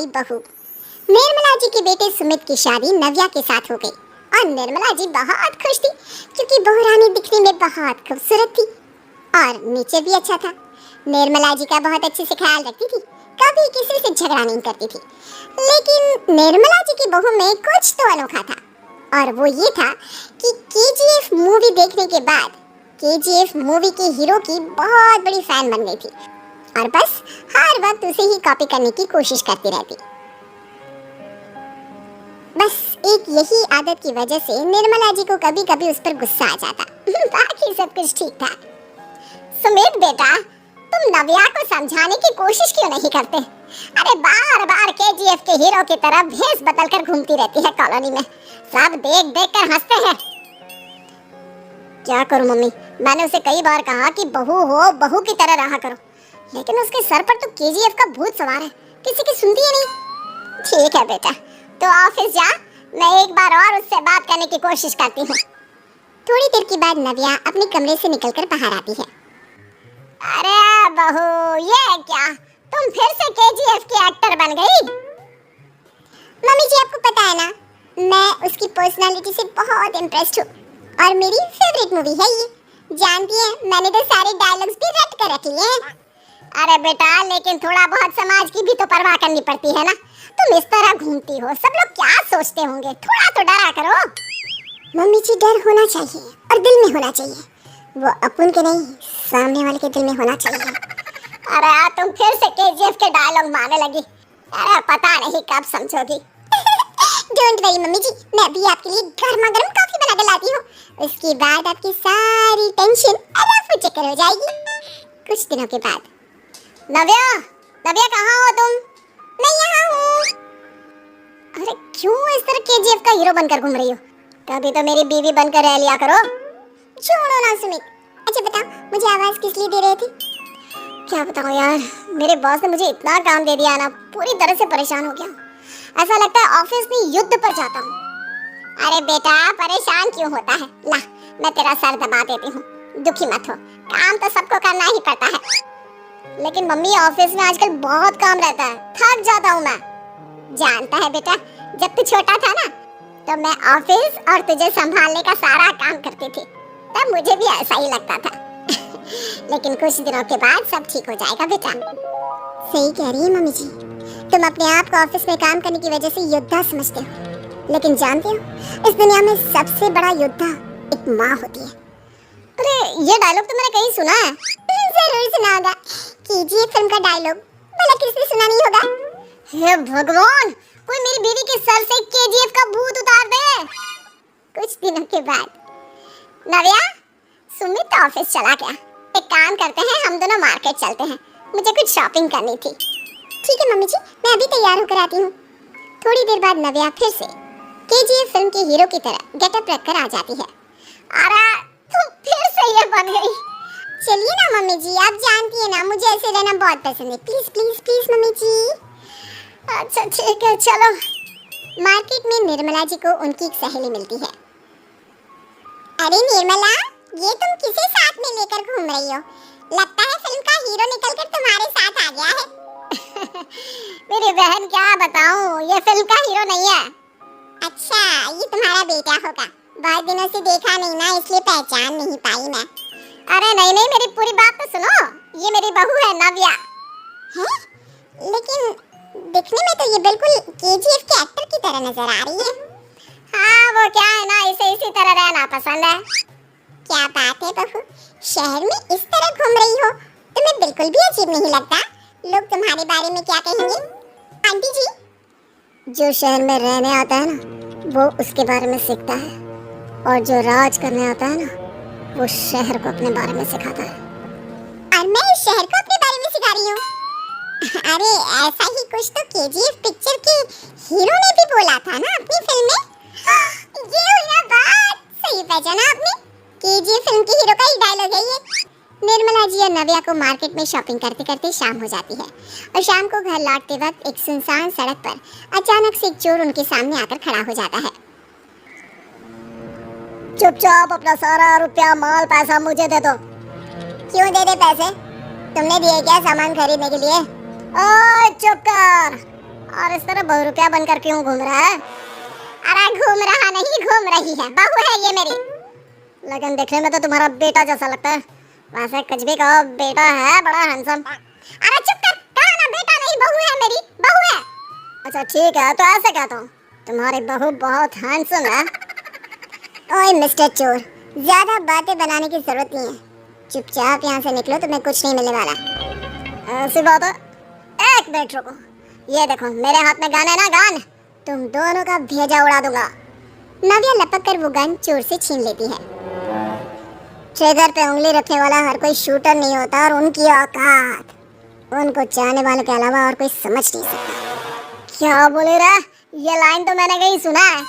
हमारी बहू। निर्मला जी के बेटे सुमित की शादी नव्या के साथ हो गई और निर्मला जी बहुत खुश थी क्योंकि बहू रानी दिखने में बहुत खूबसूरत थी और नेचर भी अच्छा था। निर्मला जी का बहुत अच्छे से ख्याल रखती थी, कभी किसी से झगड़ा नहीं करती थी। लेकिन निर्मला जी की बहू में कुछ तो अनोखा था और वो ये था कि केजीएफ मूवी देखने के बाद केजीएफ मूवी के हीरो की बहुत बड़ी फैन बन गई थी और बस हर वक्त उसे ही कॉपी करने की कोशिश करती रहती। बस एक यही आदत की वजह से निर्मला जी को कभी कभी उस पर गुस्सा आ जाता। बाकी सब कुछ ठीक था। सुमित बेटा, तुम नव्या को समझाने की कोशिश क्यों नहीं करते? अरे बार बार केजीएफ के हीरो की तरह भेष बदल कर घूमती रहती है कॉलोनी में, सब देख देख कर हंसते हैं। क्या करूं मम्मी, मैंने उसे कई बार कहा कि बहू हो, बहू की तरह रहा करो, लेकिन उसके सर पर तो केजीएफ का भूत सवार है, किसी की सुनती ही नहीं। ठीक है बेटा, तो ऑफिस जा, मैं एक बार और उससे बात करने की कोशिश करती हूँ। थोड़ी देर के बाद नव्या अपने कमरे से निकलकर बाहर आती है। अरे बहू, ये क्या, तुम फिर से केजीएफ की एक्टर बन गई? मम्मी जी, आपको पता है ना, मैं उसकी पर्सनालिटी से बहुत इम्प्रेस्ड हूँ और मेरी फेवरेट मूवी है ये। जानती है, मैंने तो सारे डायलॉग्स भी रट कर रख लिए हैं। अरे बेटा, लेकिन थोड़ा बहुत समाज की भी तो परवाह करनी पड़ती है ना। तुम इस तरह घूमती हो, सब लोग क्या सोचते होंगे, थोड़ा तो डरा करो। मम्मी जी, डर होना चाहिए और दिल में होना चाहिए, वो अपन के नहीं, सामने वाले के दिल में होना चाहिए। अरे तुम फिर से केजीएफ के डायलॉग मारने लगी। अरे पता नहीं कब समझोगी। डोंट वरी मम्मी जी, मैं भी आपके लिए गर्मा गर्म कॉफी बना के लाती हूँ। उसके बाद आपकी सारी टेंशन अलग चक्कर हो जाएगी। कुछ दिनों के बाद। नव्या, नव्या कहाँ हो तुम? मैं यहाँ हूँ। अरे क्यों इस तरह केजीएफ का हीरो बनकर घूम रही हो? कभी तो मेरी बीवी बनकर रह लिया करो। छोड़ो ना सुमित। अच्छा बताओ, मुझे आवाज किस लिए दे रहे थे? क्या बताऊं यार, मेरे बॉस ने मुझे इतना काम दे दिया ना, पूरी तरह से परेशान हो गया। ऐसा लगता है ऑफिस में युद्ध पर जाता हूँ। अरे बेटा, परेशान क्यों होता है? ला, मैं तेरा सर दबा देती हूँ, दुखी मत हो, काम तो सबको करना ही पड़ता है। लेकिन मम्मी, ऑफिस में आजकल बहुत काम रहता है, थक जाता हूँ मैं। जानता है बेटा, जब तू छोटा था ना, तो मैं ऑफिस और तुझे संभालने का सारा काम करती थी, तब मुझे भी ऐसा ही लगता था। लेकिन कुछ दिनों के बाद सब ठीक हो जाएगा बेटा। सही कह रही है मम्मी जी, तुम अपने आप को ऑफिस में काम करने की वजह से योद्धा समझते हो, लेकिन जानते हो, इस दुनिया में सबसे बड़ा योद्धा एक माँ होती है। अरे ये डायलॉग तो मैंने कहीं सुना है। जरूर सुना होगा, केजीएफ फिल्म का डायलॉग, भला किसने सुना नहीं होगा? हे भगवान, कोई मेरी बीवी के सर से केजीएफ का भूत उतार दे। कुछ दिनों के बाद। नव्या, सुमित ऑफिस चला गया, एक काम करते हैं, हम दोनों मार्केट चलते हैं, मुझे कुछ शॉपिंग करनी थी। ठीक है मम्मी जी, मैं अभी तैयार होकर आती हूँ। थोड़ी देर बाद नव्या फिर से केजीएफ फिल्म के हीरो की तरह गेटअप रखकर आ जाती है। अरे तुम फिर से ये बन गई। चलिए ना मम्मी जी, आप जानती है ना, मुझे ऐसे रहना बहुत पसंद है। प्लीज प्लीज प्लीज मम्मी जी। अच्छा ठीक है, चलो। मार्केट में निर्मला जी को उनकी एक सहेली मिलती है। अरे निर्मला, ये तुम किसे साथ में लेकर घूम रही हो? लगता है फिल्म का हीरो निकलकर तुम्हारे साथ आ गया है। मेरी बहन, क्या बताऊं, ये फिल्म का हीरो नहीं है। अच्छा, ये तुम्हारा बेटा होगा, बहुत दिनों से देखा नहीं ना, इसलिए पहचान नहीं पाई मैं। अरे नहीं नहीं, मेरी पूरी बात तो सुनो, ये मेरी बहू है नव्या। हैं? लेकिन दिखने में तो ये बिल्कुल केजीएफ के एक्टर की तरह नजर आ रही है। हाँ, वो क्या है ना, इसे इसी तरह रहना पसंद है। क्या बात है बहू, शहर में इस तरह घूम रही हो, तुम्हें बिल्कुल भी अजीब नहीं लगता? लोग तुम्हारे बारे में क्या कहेंगे? आंटी जी, जो शहर में रहने आता है ना, वो उसके बारे में सीखता है, और जो राज करने आता है ना, वो शहर को अपने बारे में सिखाता है। और मैं इस शहर को अपने बारे में सिखा रही हूँ। अरे ऐसा ही कुछ तो केजीएफ पिक्चर के हीरो ने भी बोला था ना अपनी फिल्म में। ये हुई ना बात, सही पहचाना आपने, केजीएफ फिल्म के हीरो का ही डायलॉग है ये। निर्मला जी और नव्या को मार्केट में शॉपिंग करते करते शाम हो जाती है और शाम को घर लौटते वक्त एक सुनसान सड़क पर अचानक से एक चोर उनके सामने आकर खड़ा हो जाता है। चुपचाप अपना सारा रुपया, माल, पैसा मुझे दे दो। क्यों दे दे पैसे? तुमने दिए क्या सामान खरीदने के लिए? ओए चुप कर, और इस तरह बहुरुपिया बनकर क्यों घूम रहा है? अरे घूम रहा नहीं, घूम रही है, बहू है ये मेरी। लेकिन देखने में तो तुम्हारा बेटा जैसा लगता है। वैसे कुछ भी कहो, बेटा है बड़ा हैंडसम। अरे चुप कर, कहा ना बेटा नहीं, बहू है मेरी, बहू है। अच्छा ठीक है, तो ऐसे कहता हूँ, तुम्हारी बहू बहुत हैंडसम है। ओए मिस्टर चोर, ज्यादा बातें बनाने की जरूरत नहीं है, चुपचाप यहाँ से निकलो, तुम्हें कुछ नहीं मिलने वाला। ऐसी बात है? एक मिनट रुको, ये देखो मेरे हाथ में गन है ना, गन, तुम दोनों का भेजा उड़ा दूंगा। नव्या लपक कर वो गन चोर से छीन लेती है। ट्रिगर पे उंगली रखने वाला हर कोई शूटर नहीं होता, और उनकी औकात उनको चाहने वालों के अलावा और कोई समझ नहीं सकता। क्या बोले रे? ये लाइन तो मैंने कहीं सुना है।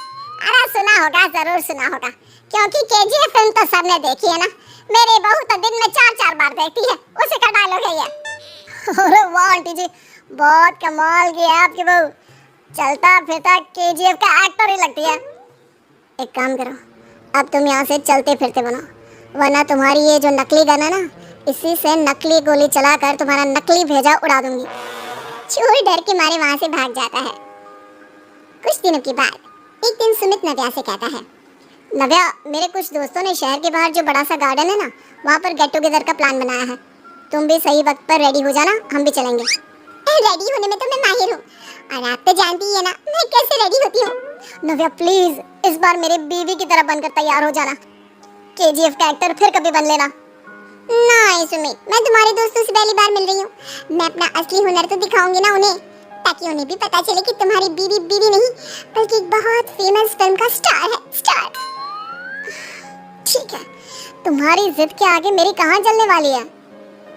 अरे सुना होगा, जरूर सुना होगा, क्योंकि केजीएफ फिल्म तो सबने देखी है ना। मेरी बहू तो दिन में 4-4 बार देखती है, उसी का डायलॉग है ये। अरे वाह आंटी जी, बहुत कमाल की है आपकी बहू, चलता फिरता केजीएफ का एक्टर ही लगती है। एक काम करो, अब तुम यहाँ से चलते फिरते बनो, वरना तुम्हारी ये जो नकली गन है ना, इसी से नकली गोली चलाकर तुम्हारा नकली भेजा उड़ा दूंगी। चोर डर के मारे वहाँ से भाग जाता है। कुछ दिनों के बाद एक दिन सुमित नव्या से कहता है, नव्या, मेरे कुछ दोस्तों ने शहर के बाहर जो बड़ा सा गार्डन है ना, वहाँ पर गेट टुगेदर का प्लान बनाया है। तुम भी सही वक्त पर रेडी हो जाना, हम भी चलेंगे। रेडी होने में तो मैं माहिर हूँ, और आप तो जानती ही है ना मैं कैसे रेडी होती हूँ। नव्या प्लीज इस बार मेरे बीवी की तरह बनकर तैयार हो जाना, केजीएफ का एक्टर फिर कभी बन लेना। नहीं सुमित, मैं तुम्हारे दोस्तों से पहली बार मिल रही हूँ, मैं अपना असली हुनर तो दिखाऊंगी ना उन्हें, ताकि उन्हें भी पता चले कि तुम्हारी बीवी बीवी नहीं बल्कि एक बहुत फेमस फिल्म का स्टार है, स्टार। ठीक है, तुम्हारी जिद के आगे मेरी कहाँ चलने वाली है।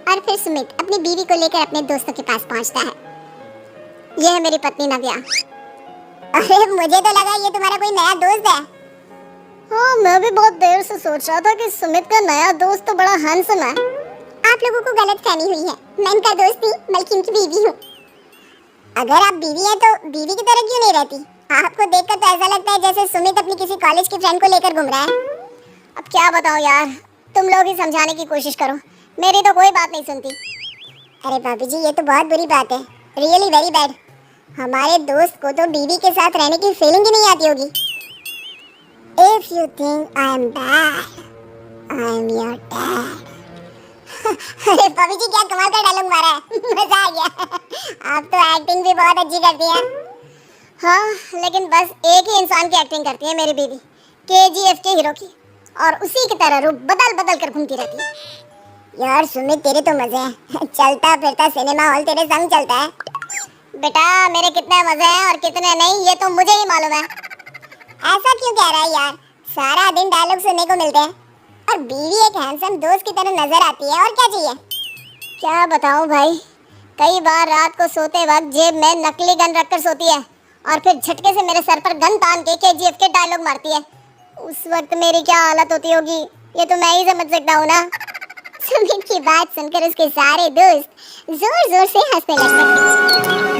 और फिर सुमित अपनी बीवी को लेकर अपने दोस्तों के पास पहुँचता है। यह है मेरी पत्नी नव्या। अरे मुझे तो लगा ये तुम्हारा कोई नया दोस्त है। हाँ, मैं भी बहुत देर से सोच रहा था कि सुमित का नया दोस्त तो बड़ा हैंडसम है। आप लोगों को गलतफहमी हुई है, मैं इनका दोस्त नहीं बल्कि इनकी बीवी हूँ। अगर आप बीवी हैं तो बीवी की तरह क्यों नहीं रहती? आपको देखकर तो ऐसा लगता है जैसे सुमित अपनी किसी कॉलेज की फ्रेंड को लेकर घूम रहा है। अब क्या बताऊँ यार, तुम लोग ही समझाने की कोशिश करो, मेरी तो कोई बात नहीं सुनती। अरे भाभी जी, ये तो बहुत बुरी बात है, रियली वेरी बैड। हमारे दोस्त को तो बीवी के साथ रहने की फीलिंग ही नहीं आती होगी। If you think I am bad, I am your dad. अरे भाभी जी, क्या कमाल का डायलॉग मारा है, मजा आ गया। आप तो एक्टिंग भी बहुत अच्छी करती हैं। हाँ, लेकिन बस एक ही इंसान की एक्टिंग करती है मेरी बीवी, केजीएफ के हीरो की, और उसी की तरह रूप बदल बदल कर घूमती रहती है। यार सुमित, तेरे तो मजे हैं, चलता फिरता सिनेमा हॉल तेरे संग चलता है। बेटा, मेरे कितने मजे हैं और कितने नहीं ये तो मुझे ही मालूम है। ऐसा क्यों कह रहा है यार, सारा दिन डायलॉग सुनने को मिलते हैं, और बीवी एक हैंडसम दोस्त की तरह नजर आती है, और क्या चाहिए। क्या बताऊं भाई, कई बार रात को सोते वक्त जेब में नकली गन रखकर सोती है, और फिर झटके से मेरे सर पर गन तान के केजीएफ के डायलॉग मारती है। उस वक्त मेरी क्या हालत होती होगी ये तो मैं ही समझ सकता हूँ ना। सुमित की बात सुनकर उसके सारे दोस्त जोर जोर से हंसने लगे।